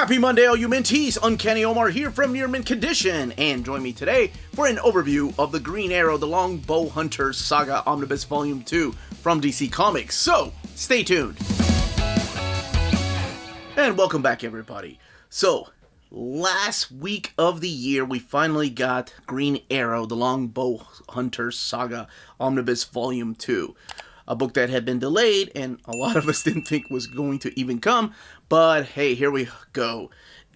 Happy Monday, all you Minties! Uncanny Omar here from Near Mint Condition, and join me today for an overview of the Green Arrow, the Longbow Hunter Saga Omnibus Volume 2 from DC Comics. So, stay tuned! And welcome back, everybody. So, last week of the year, we finally got Green Arrow, the Longbow Hunter Saga Omnibus Volume 2. A book that had been delayed, and a lot of us didn't think was going to even come, but hey, here we go.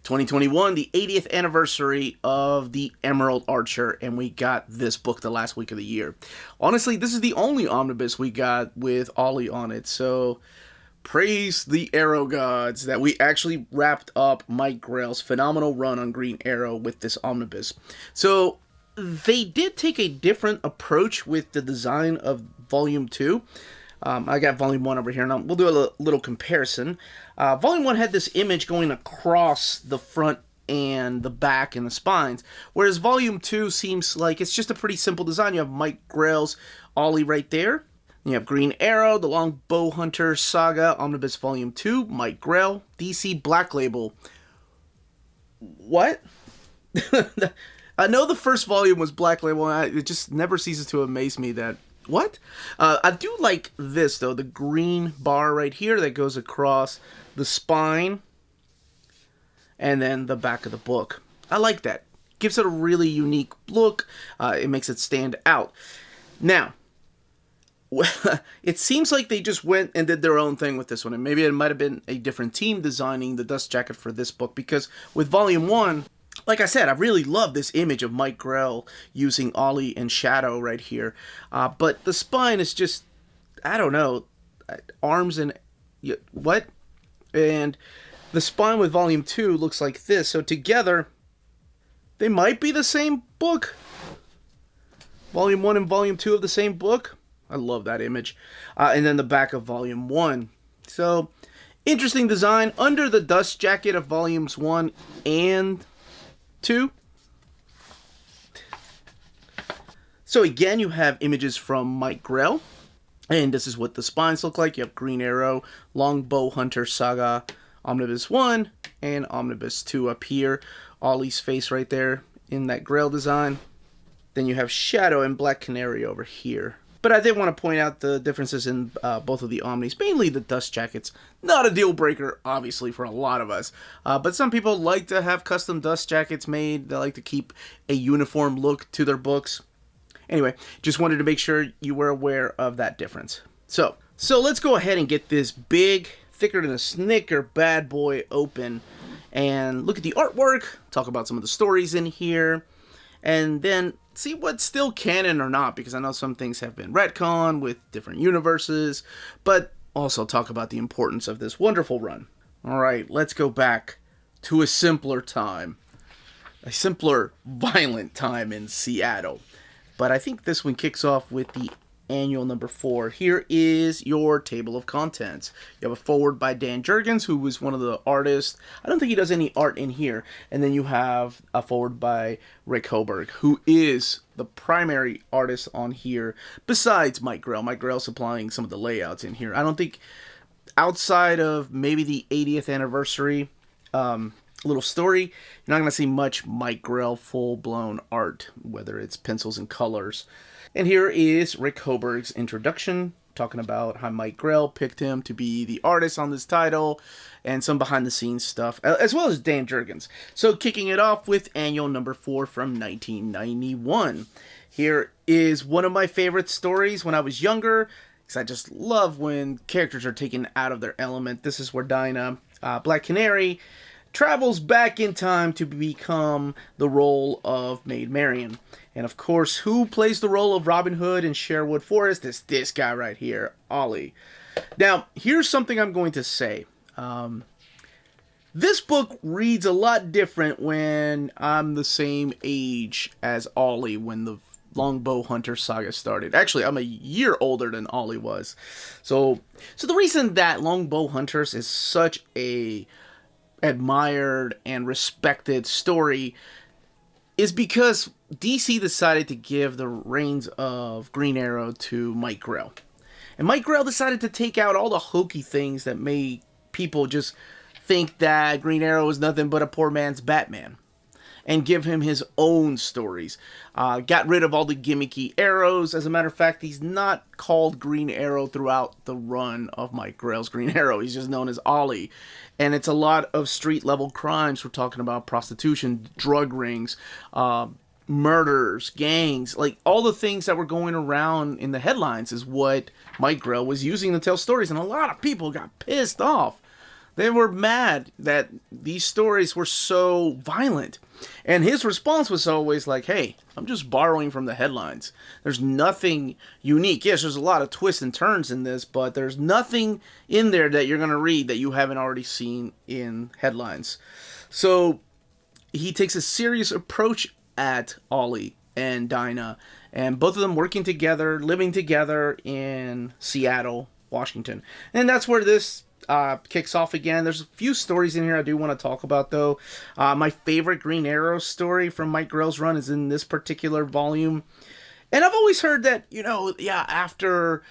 2021, the 80th anniversary of the Emerald Archer, and we got this book the last week of the year. Honestly, this is the only omnibus we got with Ollie on it, so praise the Arrow gods that we actually wrapped up Mike Grell's phenomenal run on Green Arrow with this omnibus. So, they did take a different approach with the design of Volume 2. I got Volume 1 over here, and we'll do a little comparison. Volume 1 had this image going across the front and the back and the spines, whereas Volume 2 seems like it's just a pretty simple design. You have Mike Grell's Ollie right there. You have Green Arrow, the Longbow Hunter Saga Omnibus Volume 2, Mike Grell, DC Black Label. What? I know the first volume was Black Label, and it just never ceases to amaze me that... What? I do like this, though, the green bar right here that goes across the spine and then the back of the book. I like that. Gives it a really unique look. It makes it stand out. Now, it seems like they just went and did their own thing with this one, and maybe it might have been a different team designing the dust jacket for this book, because with Volume 1... like I said, I really love this image of Mike Grell using Ollie and Shadow right here. But the spine is just, I don't know, arms and... what? And the spine with Volume 2 looks like this. So together, they might be the same book. Volume 1 and Volume 2 of the same book. I love that image. And then the back of Volume 1. So, interesting design. Under the dust jacket of Volumes 1 and... 2. So again, you have images from Mike Grell, and this is what the spines look like. You have Green Arrow, Longbow Hunter Saga, Omnibus 1, and Omnibus 2 up here. Ollie's face right there in that Grell design. Then you have Shadow and Black Canary over here. But I did want to point out the differences in both of the Omnis, mainly the dust jackets. Not a deal breaker, obviously, for a lot of us. But some people like to have custom dust jackets made. They like to keep a uniform look to their books. Anyway, just wanted to make sure you were aware of that difference. So let's go ahead and get this big, thicker than a Snicker bad boy open. And look at the artwork, talk about some of the stories in here. And then see what's still canon or not, because I know some things have been retconned with different universes, but also talk about the importance of this wonderful run. Alright, let's go back to a simpler time. A simpler, violent time in Seattle. But I think this one kicks off with the annual number 4. Here is your table of contents. You have a foreword by Dan Jurgens, who was one of the artists. I don't think he does any art in here. And then you have a foreword by Rick Hoberg, who is the primary artist on here, besides Mike Grell. Mike Grell supplying some of the layouts in here. I don't think, outside of maybe the 80th anniversary little story, you're not going to see much Mike Grell full-blown art, whether it's pencils and colors. And here is Rick Hoberg's introduction, talking about how Mike Grell picked him to be the artist on this title, and some behind-the-scenes stuff, as well as Dan Jurgens. So kicking it off with annual number 4 from 1991. Here is one of my favorite stories when I was younger, because I just love when characters are taken out of their element. This is where Dinah, Black Canary, travels back in time to become the role of Maid Marian. And of course, who plays the role of Robin Hood in Sherwood Forest? It's this guy right here, Ollie. Now, here's something I'm going to say. This book reads a lot different when I'm the same age as Ollie when the Longbow Hunter saga started. Actually, I'm a year older than Ollie was. So the reason that Longbow Hunters is such a admired and respected story is because DC decided to give the reins of Green Arrow to Mike Grell. And Mike Grell decided to take out all the hokey things that made people just think that Green Arrow is nothing but a poor man's Batman and give him his own stories. Got rid of all the gimmicky arrows. As a matter of fact, he's not called Green Arrow throughout the run of Mike Grell's Green Arrow. He's just known as Ollie. And it's a lot of street-level crimes. We're talking about prostitution, drug rings, murders, gangs. Like, all the things that were going around in the headlines is what Mike Grell was using to tell stories. And a lot of people got pissed off. They were mad that these stories were so violent. And his response was always like, hey, I'm just borrowing from the headlines. There's nothing unique. Yes, there's a lot of twists and turns in this, but there's nothing in there that you're going to read that you haven't already seen in headlines. So he takes a serious approach at Ollie and Dinah, and both of them working together, living together in Seattle, Washington. And that's where this kicks off again. There's a few stories in here I do want to talk about, though. My favorite Green Arrow story from Mike Grell's run is in this particular volume. And I've always heard that, after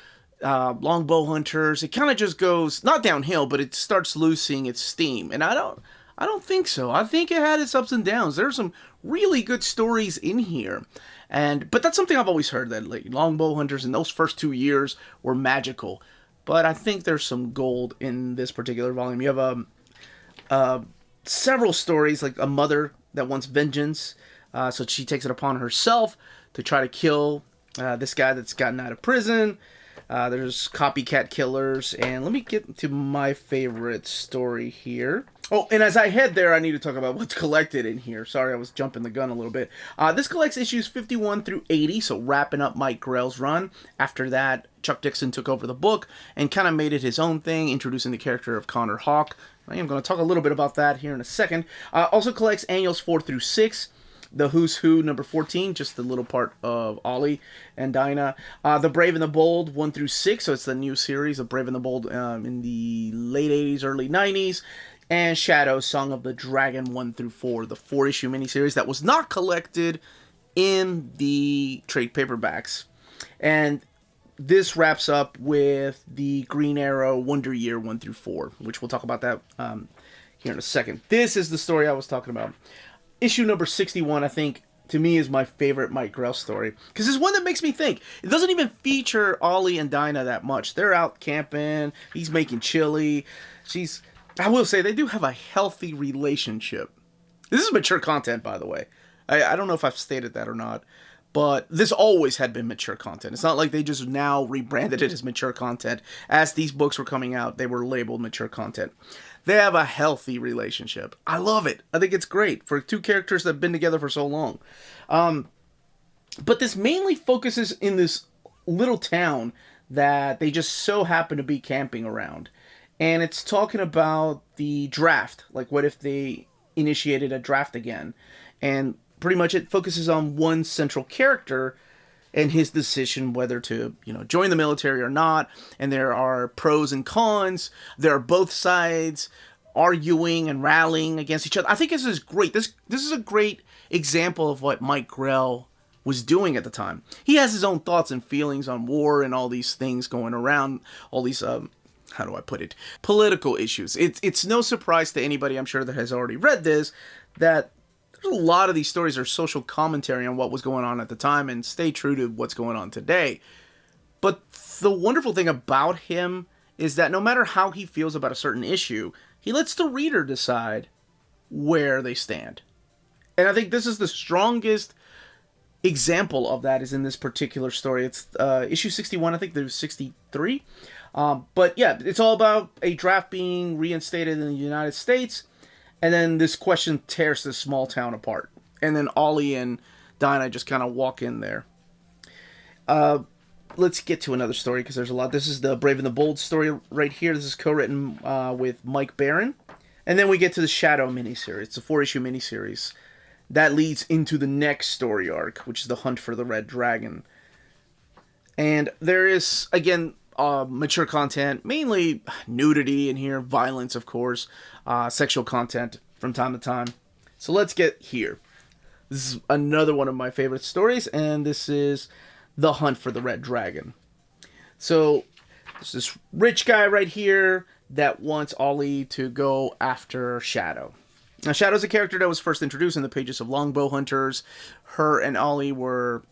Longbow Hunters, it kind of just goes, not downhill, but it starts losing its steam. And I don't think so. I think it had its ups and downs. There's some really good stories in here. But that's something I've always heard, that like Longbow Hunters in those first 2 years were magical. But I think there's some gold in this particular volume. You have several stories, like a mother that wants vengeance. So she takes it upon herself to try to kill this guy that's gotten out of prison. There's copycat killers. And let me get to my favorite story here. Oh, and as I head there, I need to talk about what's collected in here. Sorry, I was jumping the gun a little bit. This collects issues 51 through 80, so wrapping up Mike Grell's run. After that, Chuck Dixon took over the book and kind of made it his own thing, introducing the character of Connor Hawke. I am going to talk a little bit about that here in a second. Also collects annuals 4 through 6. The Who's Who, number 14, just the little part of Ollie and Dinah. The Brave and the Bold, 1 through 6, so it's the new series of Brave and the Bold in the late 80s, early 90s. And Shadow, Song of the Dragon, 1 through 4, the 4-issue miniseries that was not collected in the trade paperbacks. And this wraps up with the Green Arrow Wonder Year 1 through 4, which we'll talk about that here in a second. This is the story I was talking about. Issue number 61, I think, to me, is my favorite Mike Grell story. Because it's one that makes me think. It doesn't even feature Ollie and Dinah that much. They're out camping. He's making chili. I will say, they do have a healthy relationship. This is mature content, by the way. I don't know if I've stated that or not. But this always had been mature content. It's not like they just now rebranded it as mature content. As these books were coming out, they were labeled mature content. They have a healthy relationship. I love it. I think it's great for two characters that have been together for so long. But this mainly focuses in this little town that they just so happen to be camping around. And it's talking about the draft. Like, what if they initiated a draft again? And pretty much it focuses on one central character and his decision whether to, join the military or not. And there are pros and cons. There are both sides arguing and rallying against each other. I think this is great. This is a great example of what Mike Grell was doing at the time. He has his own thoughts and feelings on war and all these things going around, all these how do I put it? Political issues. It's no surprise to anybody, I'm sure, that has already read this, that there's a lot of these stories are social commentary on what was going on at the time and stay true to what's going on today. But the wonderful thing about him is that no matter how he feels about a certain issue, he lets the reader decide where they stand. And I think this is the strongest example of that is in this particular story. It's issue 61, I think there's 63. But yeah, it's all about a draft being reinstated in the United States, and then this question tears this small town apart. And then Ollie and Dinah just kind of walk in there. Let's get to another story, because there's a lot. This is the Brave and the Bold story right here. This is co-written with Mike Barron. And then we get to the Shadow miniseries. It's a 4-issue miniseries. That leads into the next story arc, which is the Hunt for the Red Dragon. And there is, again, mature content, mainly nudity in here, violence, of course, sexual content from time to time. So let's get here. This is another one of my favorite stories, and this is The Hunt for the Red Dragon. So there's this rich guy right here, that wants Ollie to go after Shadow. Now, Shadow's a character that was first introduced in the pages of Longbow Hunters. Her and Ollie were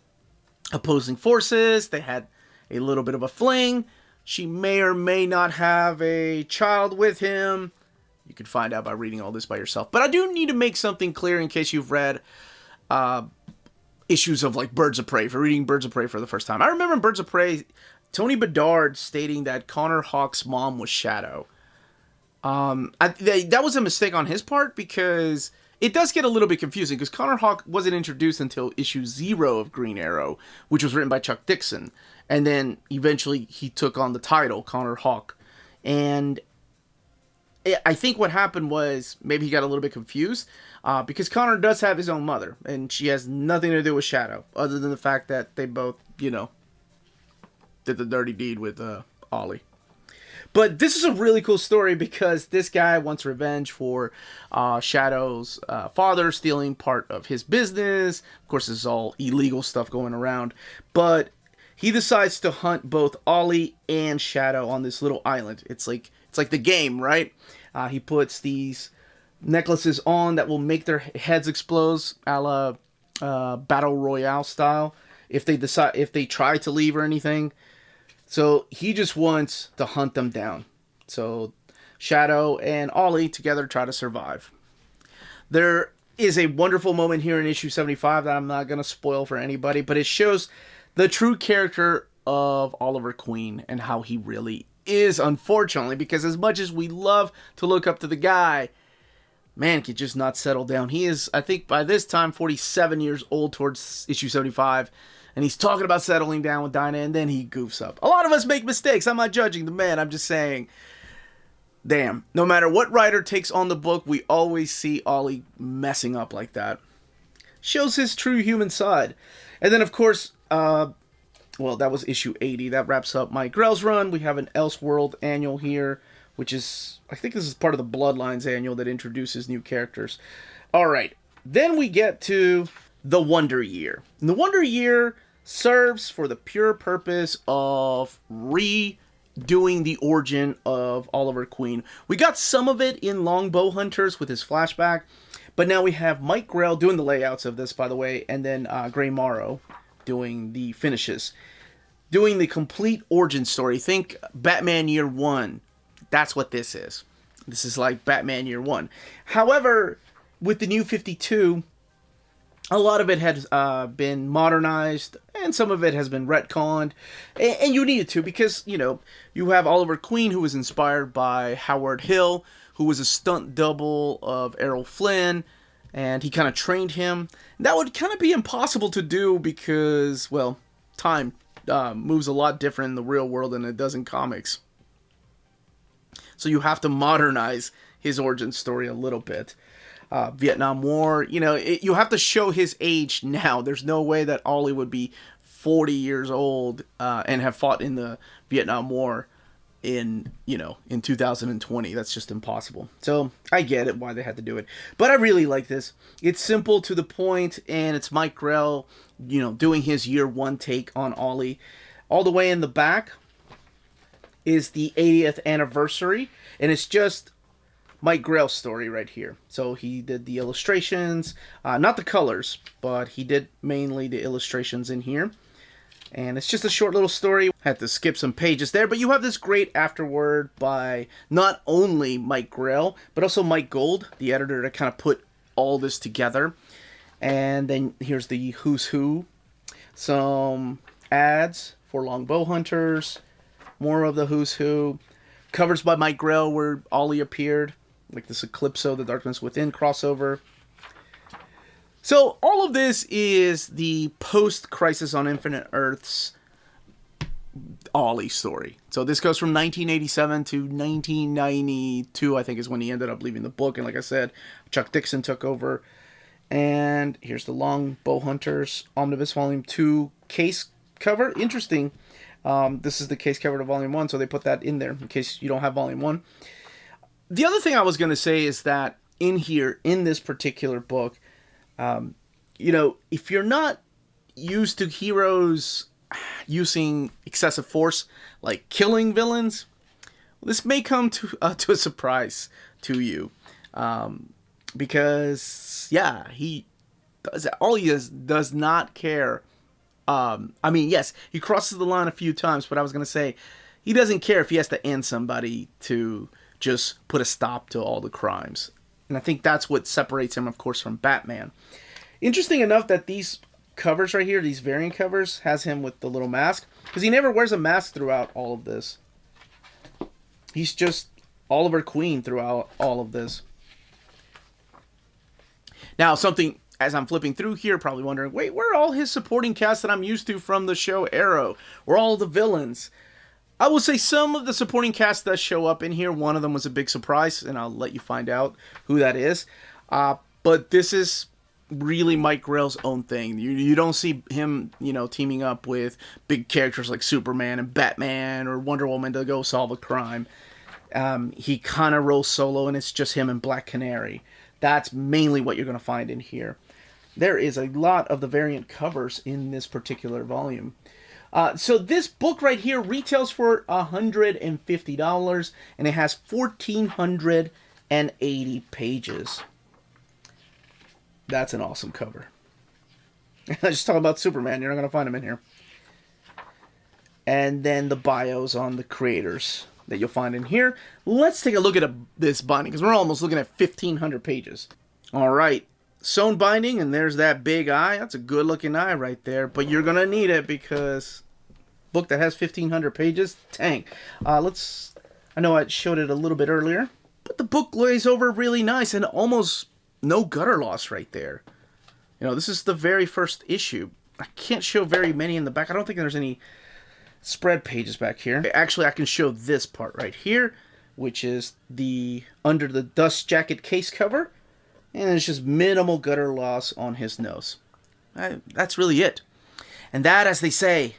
opposing forces. They had a little bit of a fling. She may or may not have a child with him. You can find out by reading all this by yourself. But I do need to make something clear in case you've read issues of like Birds of Prey, for reading Birds of Prey for the first time. I remember in Birds of Prey, Tony Bedard stating that Connor Hawke's mom was Shadow. That was a mistake on his part, because it does get a little bit confusing, because Connor Hawke wasn't introduced until issue 0 of Green Arrow, which was written by Chuck Dixon. And then eventually he took on the title, Connor Hawke. And I think what happened was maybe he got a little bit confused, because Connor does have his own mother, and she has nothing to do with Shadow, other than the fact that they both, did the dirty deed with Ollie. But this is a really cool story, because this guy wants revenge for Shadow's father stealing part of his business. Of course, this is all illegal stuff going around. But he decides to hunt both Ollie and Shadow on this little island. It's like the game, right? He puts these necklaces on that will make their heads explode, a la Battle Royale style, if they try to leave or anything. So he just wants to hunt them down. So Shadow and Ollie together try to survive. There is a wonderful moment here in issue 75 that I'm not going to spoil for anybody, but it shows the true character of Oliver Queen and how he really is, unfortunately, because as much as we love to look up to the guy, man could just not settle down. He is, I think, by this time, 47 years old towards issue 75, and he's talking about settling down with Dinah, and then he goofs up. A lot of us make mistakes. I'm not judging the man. I'm just saying, damn, no matter what writer takes on the book, we always see Ollie messing up like that. Shows his true human side. And then, of course, that was issue 80. That wraps up Mike Grell's run. We have an Elseworld annual here, which is, I think this is part of the Bloodlines annual that introduces new characters. All right. Then we get to the Wonder Year. And the Wonder Year serves for the pure purpose of redoing the origin of Oliver Queen. We got some of it in Longbow Hunters with his flashback, but now we have Mike Grell doing the layouts of this, by the way, and then Gray Morrow doing the finishes. Doing the complete origin story. Think Batman Year 1. That's what this is. This is like Batman Year 1. However, with the New 52, a lot of it has been modernized, and some of it has been retconned. And you needed to, because, you have Oliver Queen, who was inspired by Howard Hill, who was a stunt double of Errol Flynn, and he kind of trained him. That would kind of be impossible to do because, well, time moves a lot different in the real world than it does in comics. So you have to modernize his origin story a little bit. Vietnam War, you have to show his age now. There's no way that Ollie would be 40 years old and have fought in the Vietnam War in 2020. That's just impossible. So I get it why they had to do it. But I really like this. It's simple, to the point, and it's Mike Grell, doing his year 1 take on Ollie. All the way in the back is the 80th anniversary, and it's just Mike Grell's story right here. So he did the illustrations, not the colors, but he did mainly the illustrations in here. And it's just a short little story. Had to skip some pages there, but you have this great afterword by not only Mike Grell, but also Mike Gold, the editor, to kind of put all this together. And then here's the who's who. Some ads for Longbow Hunters. More of the who's who. Covers by Mike Grell where Ollie appeared. Like this Eclipso, the Darkness Within crossover. So all of this is the post-Crisis on Infinite Earths Ollie story. So this goes from 1987 to 1992, I think, is when he ended up leaving the book. And like I said, Chuck Dixon took over. And here's the Longbow Hunters Omnibus Volume 2 case cover. Interesting. This is the case cover to Volume 1, so they put that in there in case you don't have Volume 1. The other thing I was going to say is that in here, in this particular book, if you're not used to heroes using excessive force, like killing villains, This may come to a surprise to you, because yeah, he does all he does not care. I mean, yes, he crosses the line a few times, but I was gonna say he doesn't care if he has to end somebody to just put a stop to all the crimes, and I think that's what separates him, of course, from Batman. Interesting enough that these covers right here, these variant covers, has him with the little mask, because he never wears a mask throughout all of this. He's just Oliver Queen throughout all of this. Now, something, as I'm flipping through here, probably wondering, wait, where are all his supporting cast that I'm used to from the show Arrow? Where are all the villains? I will say some of the supporting cast does show up in here. One of them was a big surprise, and I'll let you find out who that is. But this is really Mike Grell's own thing. You don't see him, teaming up with big characters like Superman and Batman or Wonder Woman to go solve a crime. He kind of rolls solo, and it's just him and Black Canary. That's mainly what you're going to find in here. There is a lot of the variant covers in this particular volume. So this book right here retails for $150, and it has 1,480 pages. That's an awesome cover. Just talking about Superman, you're not going to find him in here. And then the bios on the creators that you'll find in here. Let's take a look at this binding, because we're almost looking at 1,500 pages. All right, sewn binding, and there's that big eye. That's a good looking eye right there, but you're going to need it because book that has 1,500 pages, dang. I know I showed it a little bit earlier, but the book lays over really nice and almost no gutter loss right there. This is the very first issue. I can't show very many in the back. I don't think there's any spread pages back here. Actually, I can show this part right here, which is the under the dust jacket case cover, and it's just minimal gutter loss on his nose. That's really it. And that, as they say,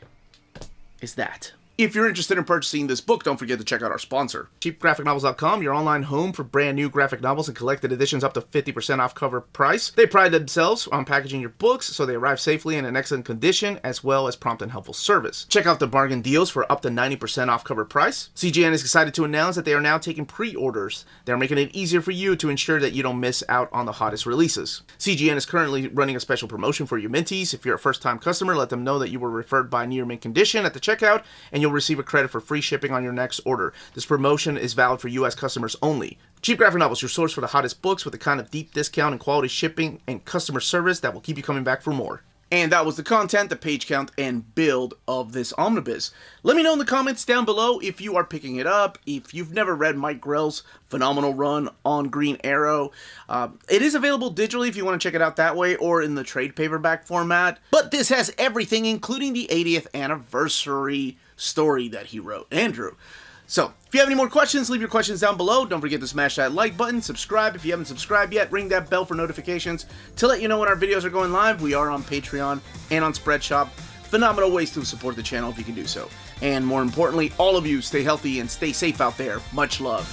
is that. If you're interested in purchasing this book, don't forget to check out our sponsor, cheapgraphicnovels.com, your online home for brand new graphic novels and collected editions up to 50% off cover price. They pride themselves on packaging your books so they arrive safely and in excellent condition, as well as prompt and helpful service. Check out the bargain deals for up to 90% off cover price. CGN is excited to announce that they are now taking pre-orders. They're making it easier for you to ensure that you don't miss out on the hottest releases. CGN is currently running a special promotion for your mentees. If you're a first-time customer, let them know that you were referred by Near Mint Condition at the checkout, and you'll receive a credit for free shipping on your next order. This promotion is valid for U.S. customers only. Cheap Graphic Novels, your source for the hottest books with the kind of deep discount and quality shipping and customer service that will keep you coming back for more. And that was the content, the page count, and build of this omnibus. Let me know in the comments down below if you are picking it up, if you've never read Mike Grell's phenomenal run on Green Arrow. It is available digitally if you want to check it out that way, or in the trade paperback format. But this has everything, including the 80th anniversary story that he wrote, Andrew. So, if you have any more questions, leave your questions down below. Don't forget to smash that like button, subscribe if you haven't subscribed yet, ring that bell for notifications to let you know when our videos are going live. We are on Patreon and on Spreadshop. Phenomenal ways to support the channel if you can do so. And more importantly, all of you stay healthy and stay safe out there. Much love.